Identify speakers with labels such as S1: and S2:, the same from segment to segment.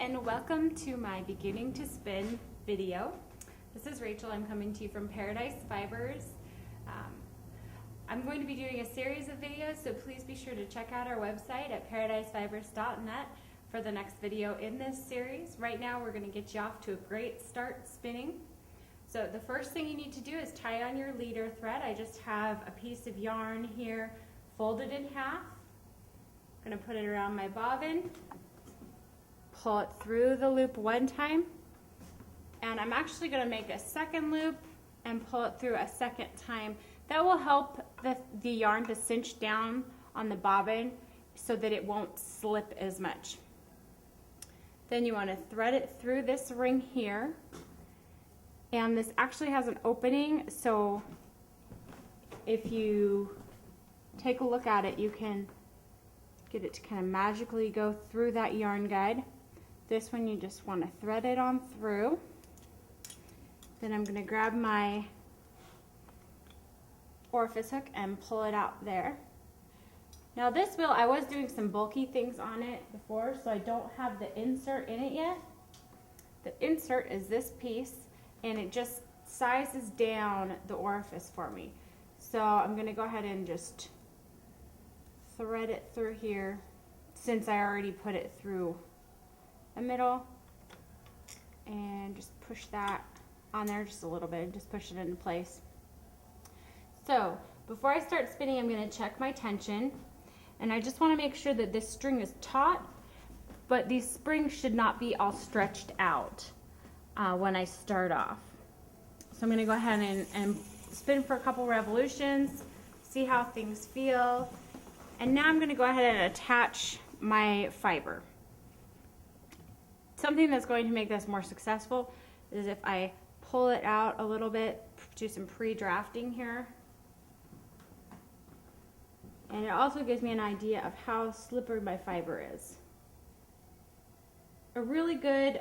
S1: and welcome to my beginning to spin video. This is Rachel. I'm coming to you from Paradise Fibers. I'm going to be doing a series of videos, so please be sure to check out our website at paradisefibers.net for the next video in this series. Right now we're going to get you off to a great start spinning. So the first thing you need to do is tie on your leader thread. I just have a piece of yarn here folded in half. I'm going to put it around my bobbin, pull it through the loop one time, and I'm actually going to make a second loop and pull it through a second time. That will help the yarn to cinch down on the bobbin so that it won't slip as much. Then you want to thread it through this ring here, and this actually has an opening, so if you take a look at it, you can get it to kind of magically go through that yarn guide. This one you just want to thread it on through. Then I'm going to grab my orifice hook and pull it out there. Now this wheel, I was doing some bulky things on it before, so I don't have the insert in it yet. The insert is this piece, and it just sizes down the orifice for me. So I'm going to go ahead and just thread it through here, since I already put it through the middle, and just push that on there just a little bit, just push it into place. So before I start spinning, I'm going to check my tension, and I just want to make sure that this string is taut, but these springs should not be all stretched out when I start off. So I'm going to go ahead and spin for a couple revolutions, see how things feel, and now I'm going to go ahead and attach my fiber. Something that's going to make this more successful is if I pull it out a little bit, do some pre-drafting here. And it also gives me an idea of how slippery my fiber is. A really good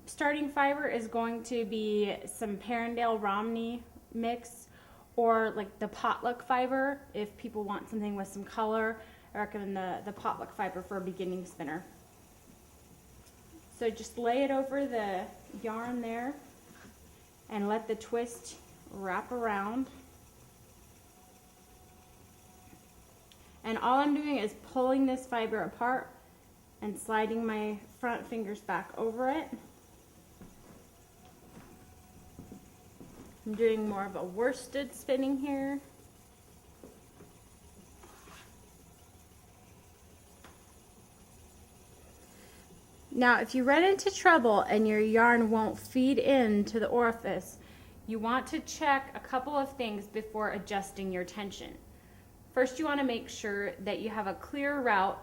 S1: starting fiber is going to be some Perrindale Romney mix, or like the potluck fiber. If people want something with some color, I recommend the potluck fiber for a beginning spinner. So just lay it over the yarn there and let the twist wrap around. And all I'm doing is pulling this fiber apart and sliding my front fingers back over it. I'm doing more of a worsted spinning here. Now, if you run into trouble and your yarn won't feed into the orifice, you want to check a couple of things before adjusting your tension. First, you want to make sure that you have a clear route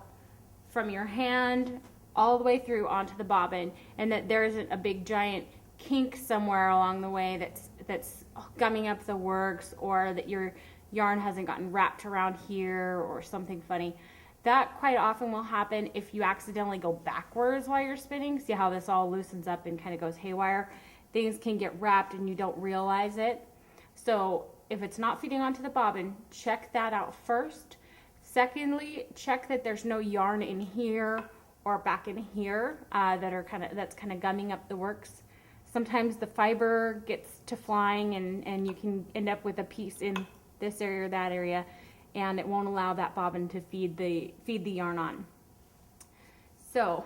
S1: from your hand all the way through onto the bobbin, and that there isn't a big giant kink somewhere along the way that's gumming up the works, or that your yarn hasn't gotten wrapped around here or something funny. That quite often will happen if you accidentally go backwards while you're spinning. See how this all loosens up and kind of goes haywire? Things can get wrapped and you don't realize it. So if it's not feeding onto the bobbin, check that out first. Secondly, check that there's no yarn in here or back in here that's kind of gumming up the works. Sometimes the fiber gets to flying and you can end up with a piece in this area or that area, and it won't allow that bobbin to feed the yarn on. So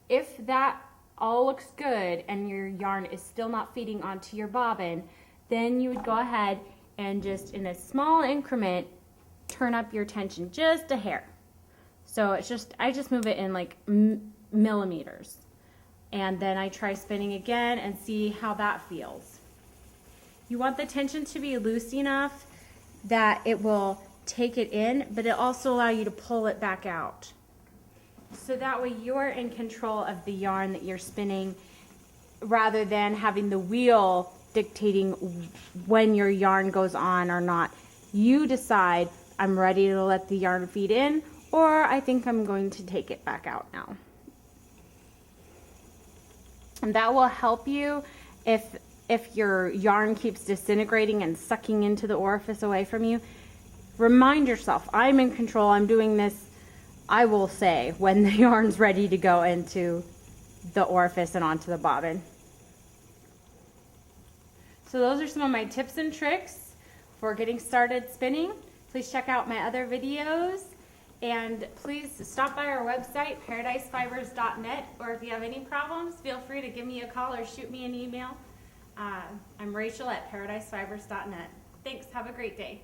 S1: if that all looks good and your yarn is still not feeding onto your bobbin, then you would go ahead and just in a small increment turn up your tension just a hair. So I just move it in like millimeters, and then I try spinning again and see how that feels. You want the tension to be loose enough that it will take it in, but it also allow you to pull it back out. So that way you're in control of the yarn that you're spinning, rather than having the wheel dictating when your yarn goes on or not. You decide, I'm ready to let the yarn feed in, or I think I'm going to take it back out now. And that will help you if your yarn keeps disintegrating and sucking into the orifice away from you. Remind yourself, I'm in control. I'm doing this I will say when the yarn's ready to go into the orifice and onto the bobbin. So those are some of my tips and tricks for getting started spinning. Please check out my other videos, and please stop by our website, paradisefibers.net, or if you have any problems, feel free to give me a call or shoot me an email. I'm Rachel at paradisefibers.net. Thanks. Have a great day.